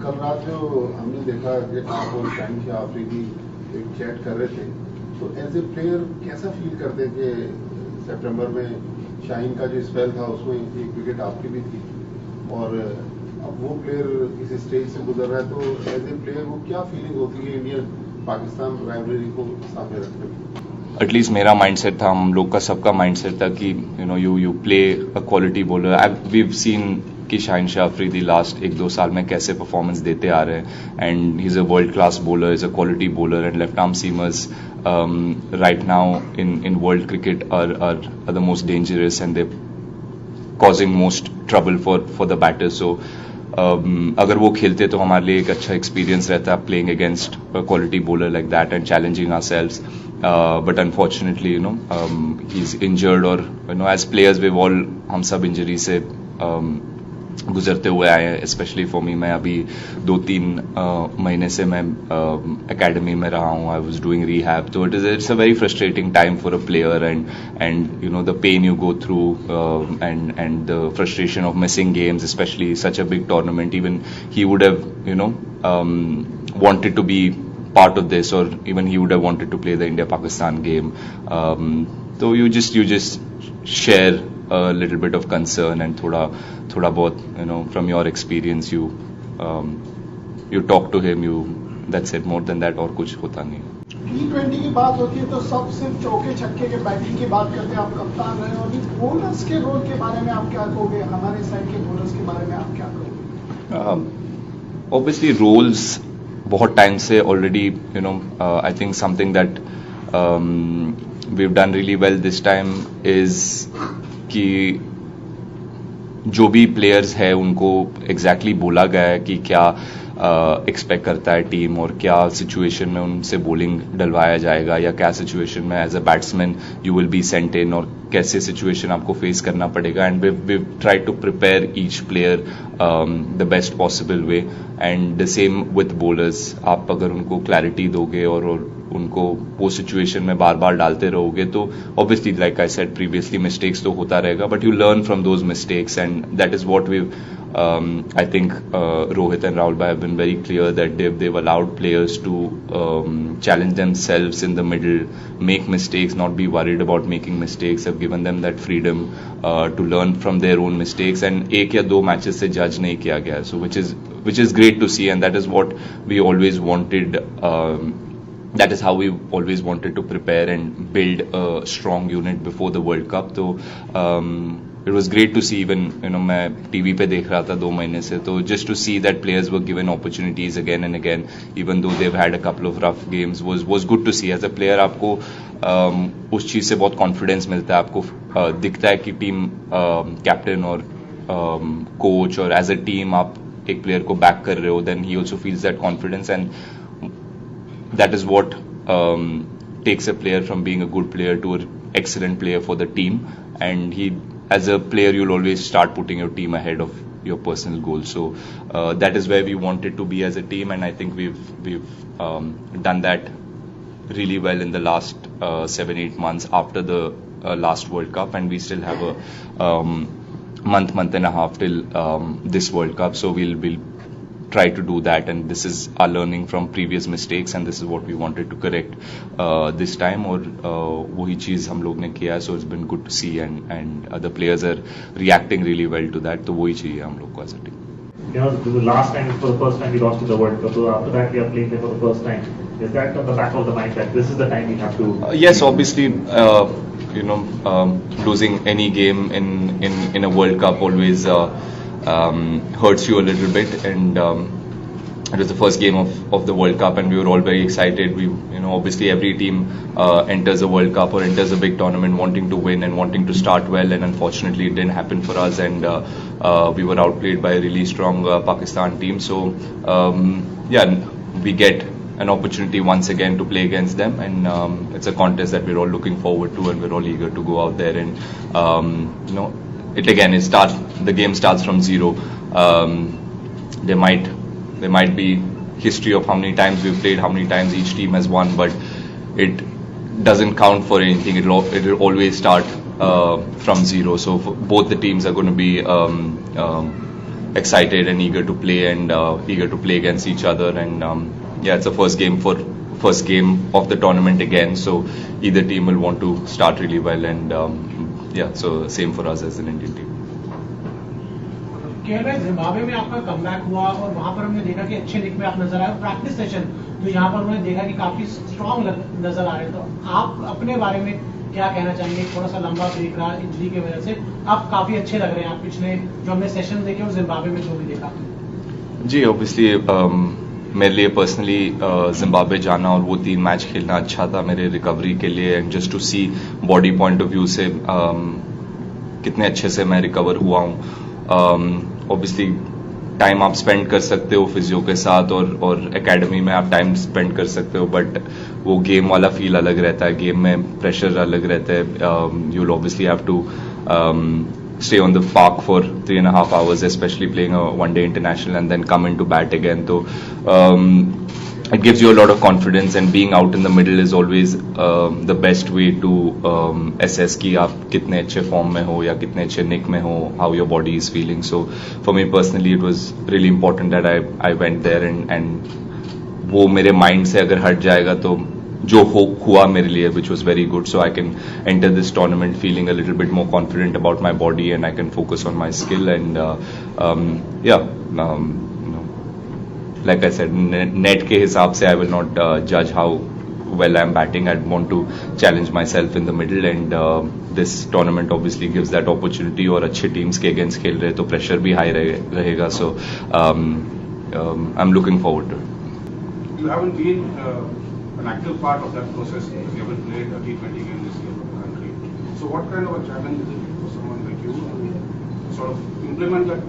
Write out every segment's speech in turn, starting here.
कल रात जो हमने देखा कि आप और शाहीन आफरीदी एक चैट कर रहे थे, तो एज ए प्लेयर कैसा फील करते कि सितंबर में शाहीन का जो स्पेल था उसमें एक विकेट आपकी भी थी और अब वो प्लेयर इस स्टेज से गुजर रहा है, तो एज ए प्लेयर वो क्या फीलिंग होती है इंडिया पाकिस्तान राइवलरी को सामने रखने में? एटलीस्ट मेरा माइंडसेट था, हम लोग का सबका माइंडसेट था कि you play a quality bowler. We've seen कि शाहीन अफरीदी लास्ट 1-2 साल में कैसे परफॉर्मेंस देते आ रहे हैं and he is a world class bowler, is a quality bowler and left arm seamers right now in world cricket are the most dangerous and they're causing most trouble for the batters. So अगर वो खेलते तो हमारे लिए एक अच्छा experience रहता playing against a quality bowler like that and challenging ourselves. But unfortunately, he's injured or as players we've all हम सब इंजरी से गुजरते हुए आए हैं. स्पेशली फॉर मी, मैं अभी 2-3 महीने से मैं एकेडमी में रहा हूँ. आई वाज डूइंग रिहैब, तो it's a very frustrating time for a player and the pain you go through and the frustration of missing games, especially such a big tournament. Even he would have wanted to be part of this, or even he would have wanted to play the India-Pakistan game. So you just share a little bit of concern and thoda bahut, from your experience you talk to him, that's it. More than that और कुछ होता नहीं. T20 की बात होती है तो सब सिर्फ चौके छक्के के बैटिंग की बात करते हैं. आप कप्तान रहे और बॉलर्स के रोल के बारे में आप क्या कहोगे? हमारे साइड के बॉलर्स के बारे में आप क्या कहोगे? Obviously roles बहुत टाइम से already, I think something that we've done really well this time is कि जो भी प्लेयर्स है उनको एग्जैक्टली बोला गया है कि क्या एक्सपेक्ट करता है टीम और क्या सिचुएशन में उनसे बॉलिंग डलवाया जाएगा या क्या सिचुएशन में as a batsman you will be sent in और कैसे सिचुएशन आपको फेस करना पड़ेगा. And we try to prepare each player the best possible way and the same with bowlers. आप अगर उनको क्लैरिटी दोगे और उनको वो सिचुएशन में बार बार डालते रहोगे तो obviously like I said previously mistakes तो होता रहेगा, but you learn from those mistakes and that is what we I think Rohit and Rahul have been very clear that they've allowed players to challenge themselves in the middle, make mistakes, not be worried about making mistakes. Have given them that freedom to learn from their own mistakes. And 1 या 2 matches से judge नहीं किया गया, so which is great to see, and that is what we always wanted. That is how we always wanted to prepare and build a strong unit before the World Cup. So it was great to see. Even मैं TV पे देख रहा था 2 महीने से, तो just to see that players were given opportunities again and again, even though they've had a couple of rough games, was good to see. As a player आपको उस चीज़ से बहुत कॉन्फिडेंस मिलता है. आपको दिखता है कि टीम कैप्टन और कोच और एज अ टीम आप एक प्लेयर को बैक कर रहे हो, then he also feels that confidence, and that is what takes a player from being a good player to an excellent player for the team. And as a player, you'll always start putting your team ahead of your personal goals. So that is where we wanted to be as a team, and I think we've done that really well in the last 7-8 months after the last World Cup, and we still have a month and a half till this World Cup. So we'll try to do that, and this is our learning from previous mistakes, and this is what we wanted to correct this time. और वही चीज़ हम लोग ने किया, so it's been good to see, and the players are reacting really well to that. तो वही चाहिए हम लोग को as a team. The last time, for the first time, we lost in the World Cup. So after that, we are playing there for the first time. Is that on the back of the mind that this is the time we have to? Yes, obviously. Losing any game in a World Cup always hurts you a little bit, and it was the first game of the World Cup, and we were all very excited. We, obviously every team enters a World Cup or enters a big tournament wanting to win and wanting to start well, and unfortunately it didn't happen for us, and we were outplayed by a really strong Pakistan team. So we get an opportunity once again to play against them, and it's a contest that we're all looking forward to, and we're all eager to go out there and the game starts from zero. There might be history of how many times we've played, how many times each team has won, but it doesn't count for anything. It'll always start from zero. So both the teams are going to be excited and eager to play and eager to play against each other. And yeah, it's the first game of the tournament again. So either team will want to start really well, and yeah, so same for us as an Indian team. केवल Zimbabwe में आपका comeback हुआ और वहां पर हमने देखा कि अच्छे निक में आप नजर आए। प्रैक्टिस सेशन तो यहाँ पर उन्होंने देखा कि काफी स्ट्रांग नजर आ रहे। तो आप अपने बारे में क्या कहना चाहेंगे? थोड़ा सा लंबा ब्रेक रहा इंजरी की वजह से, आप काफी अच्छे लग रहे हैं। आप पिछले जो हमने सेशन देखे और जिम्बाब्वे में जो भी देखा। जी, ऑब्वियसली मेरे लिए पर्सनली जिम्बाब्वे जाना और वो 3 मैच खेलना अच्छा था मेरे रिकवरी के लिए, and just to see body point of view से कितने अच्छे से मैं रिकवर हुआ हूँ। ऑब्वियसली टाइम आप स्पेंड कर सकते हो फिजियो के साथ और एकेडमी में आप टाइम स्पेंड कर सकते हो, बट वो गेम वाला फील अलग रहता है, गेम में प्रेशर अलग रहता है। You will obviously have to stay on the park for 3.5 hours, especially playing a one-day international, and then come into bat again. So it gives you a lot of confidence, and being out in the middle is always the best way to assess कि आप कितने अच्छे form में हो या कितने अच्छे निक में हो, how your body is feeling. So for me personally, it was really important that I went there, and वो मेरे माइंड से अगर हट जाएगा तो जो हुआ मेरे लिए, which was very good. So I can enter this tournament feeling a little bit more confident about my body, and I can focus on my skill. And yeah, you know, like I said, net के हिसाब से I will not judge how well I'm batting. I want to challenge myself in the middle, and this tournament obviously gives that opportunity. और अच्छे teams के against खेल रहे तो pressure भी high रहेगा. So I'm looking forward to it. You haven't been an active part of that process. You haven't played a T20 game this year for the country. So what kind of a challenge is it for someone like you to sort of implement that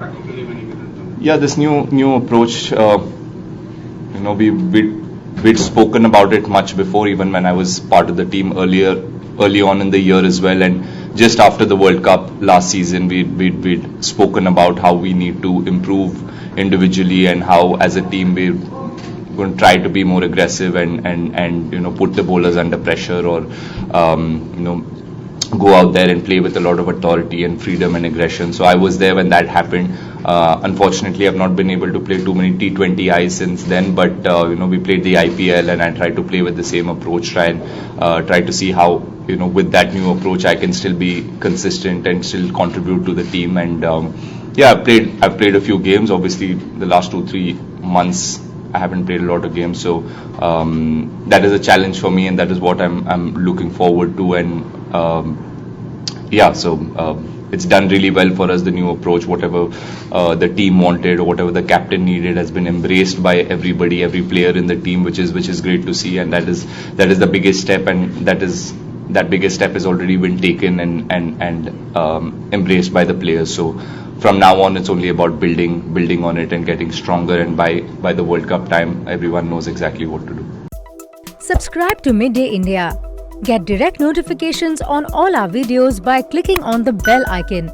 practically when you get into it? Yeah, this new approach, you know, we'd spoken about it much before, even when I was part of the team early on in the year as well. And just after the World Cup last season, we'd spoken about how we need to improve individually, and how as a team we're going to try to be more aggressive and you know, put the bowlers under pressure, or you know, go out there and play with a lot of authority and freedom and aggression. So I was there when that happened. Unfortunately, I've not been able to play too many T20Is since then, but you know, we played the IPL, and I tried to play with the same approach, try to see how, you know, with that new approach I can still be consistent and still contribute to the team. And yeah, I've played a few games. Obviously, the last 2-3 months I haven't played a lot of games, so that is a challenge for me, and that is what I'm looking forward to. And yeah, so it's done really well for us, the new approach. Whatever the team wanted, or whatever the captain needed, has been embraced by everybody, every player in the team, which is great to see. And that is the biggest step, and that biggest step has already been taken and embraced by the players. So from now on, it's only about building on it and getting stronger. And by the World Cup time, everyone knows exactly what to do. Subscribe to Midday India. Get direct notifications on all our videos by clicking on the bell icon.